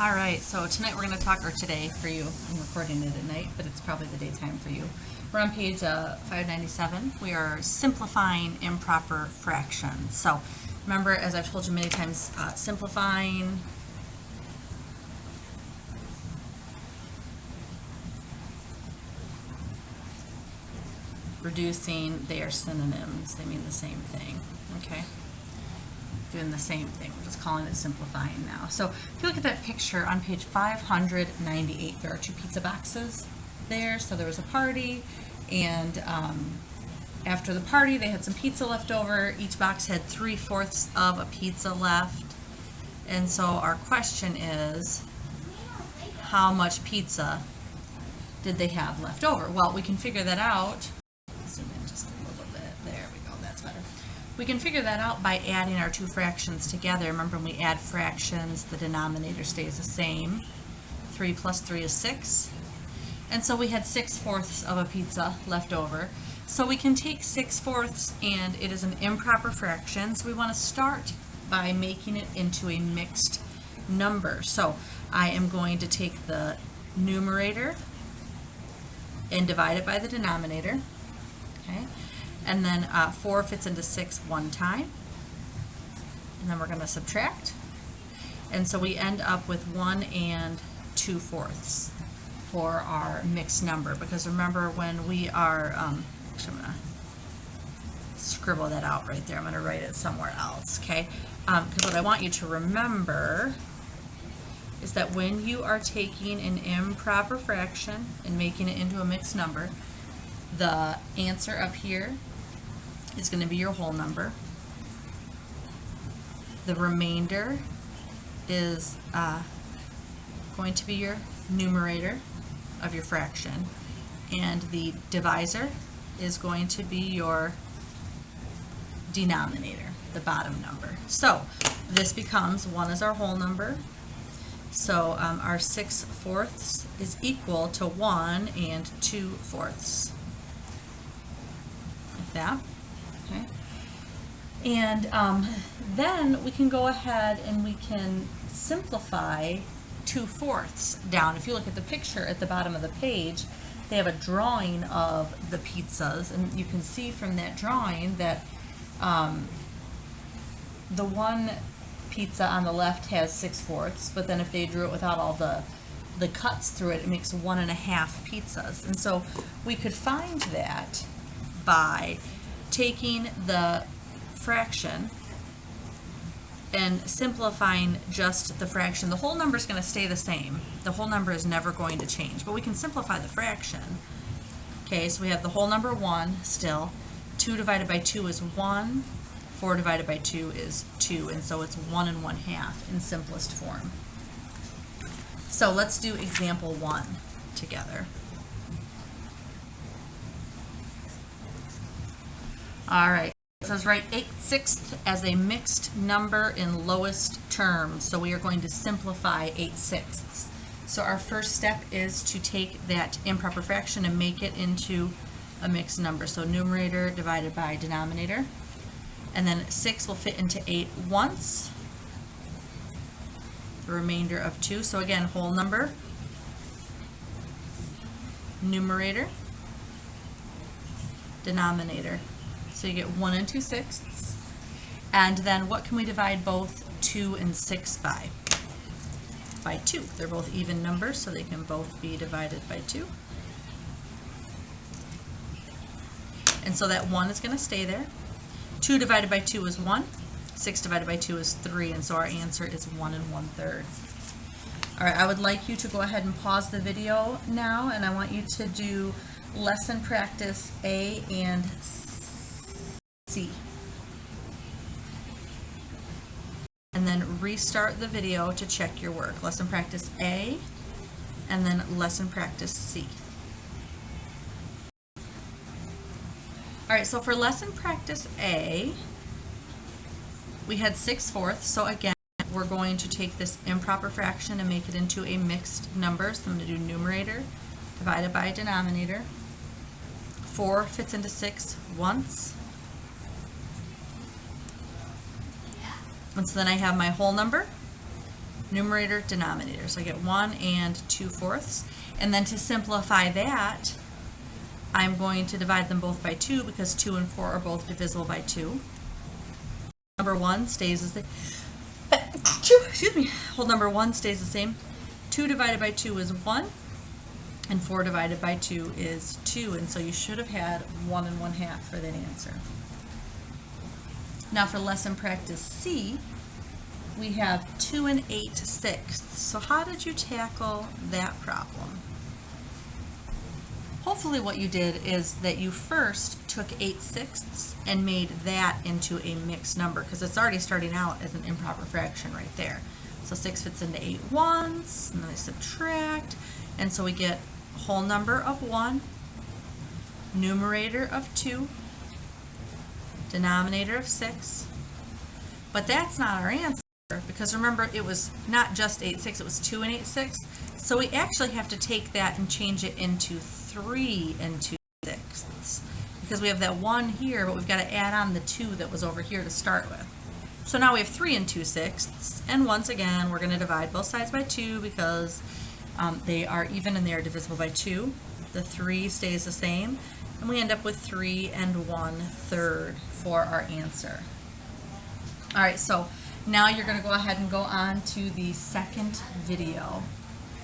All right, so tonight we're going to talk, or today for you, I'm recording it at night, but it's probably the daytime for you. We're on page 597. We are simplifying improper fractions. So remember, as I've told you many times, simplifying, reducing, they are synonyms. They mean the same thing, okay? Doing the same thing. We're just calling it simplifying now. So if you look at that picture on page 598, there are two pizza boxes there. So there was a party, and after the party, they had some pizza left over. Each box had 3/4 of a pizza left. And so our question is, how much pizza did they have left over? Well, we can figure that out. Zoom in just a little bit. There we go. That's better. We can figure that out by adding our two fractions together. Remember, when we add fractions, the denominator stays the same. 3 plus 3 is 6. And so we had 6/4 of a pizza left over. So we can take 6/4, and it is an improper fraction. So we want to start by making it into a mixed number. So I am going to take the numerator and divide it by the denominator. Okay. And then 4 fits into 6 one time. And then we're going to subtract. And so we end up with 1 2/4 for our mixed number. Because remember, when we are, actually I'm going to scribble that out right there. I'm going to write it somewhere else, okay? Because what I want you to remember is that when you are taking an improper fraction and making it into a mixed number, the answer up here is going to be your whole number. The remainder is going to be your numerator of your fraction, and the divisor is going to be your denominator, the bottom number. So this becomes 1 is our whole number. So our 6/4 is equal to 1 2/4. Like that. Okay. And then we can go ahead and we can simplify 2/4 down. If you look at the picture at the bottom of the page, they have a drawing of the pizzas, and you can see from that drawing that the one pizza on the left has 6/4, but then if they drew it without all the cuts through it, it makes 1.5 pizzas. And so we could find that by taking the fraction and simplifying just the fraction. The whole number is going to stay the same. The whole number is never going to change, but we can simplify the fraction. Okay, so we have the whole number 1 still. 2 divided by 2 is 1. 4 divided by 2 is 2, and so it's 1 1/2 in simplest form. So let's do example 1 together. All right. It says write 8/6 as a mixed number in lowest terms. So we are going to simplify 8/6. So our first step is to take that improper fraction and make it into a mixed number. So numerator divided by denominator. And then 6 will fit into 8 once. The remainder of 2. So again, whole number. Numerator. Denominator. So you get 1 2/6. And then what can we divide both 2 and 6 by? By 2. They're both even numbers, so they can both be divided by 2. And so that 1 is going to stay there. 2 divided by 2 is 1. 6 divided by 2 is 3. And so our answer is 1 1/3. All right, I would like you to go ahead and pause the video now, and I want you to do lesson practice A and C. And then restart the video to check your work. Lesson practice A, and then lesson practice C. All right, so for lesson practice A, we had 6/4. So again, we're going to take this improper fraction and make it into a mixed number. So I'm going to do numerator divided by denominator. 4 fits into 6 once. And so then I have my whole number numerator, denominator. So I get 1 and 2/4. And then to simplify that, I'm going to divide them both by 2 because 2 and 4 are both divisible by 2. Number 1 stays the same. Excuse me. Whole number 1 stays the same. 2 divided by 2 is 1, and 4 divided by 2 is 2, and so you should have had 1 1/2 for that answer. Now for lesson practice C, we have 2 8/6. So how did you tackle that problem? Hopefully what you did is that you first took 8/6 and made that into a mixed number, because it's already starting out as an improper fraction right there. So 6 fits into 8 once, and then I subtract, and so we get whole number of 1, numerator of 2, denominator of 6, but that's not our answer, because remember it was not just 8/6, it was 2 8/6, so we actually have to take that and change it into 3 2/6, because we have that 1 here, but we've got to add on the 2 that was over here to start with. So now we have 3 2/6, and once again we're going to divide both sides by 2 because they are even and they are divisible by 2. The 3 stays the same, and we end up with 3 1/3 for our answer. All right, so now you're going to go ahead and go on to the second video.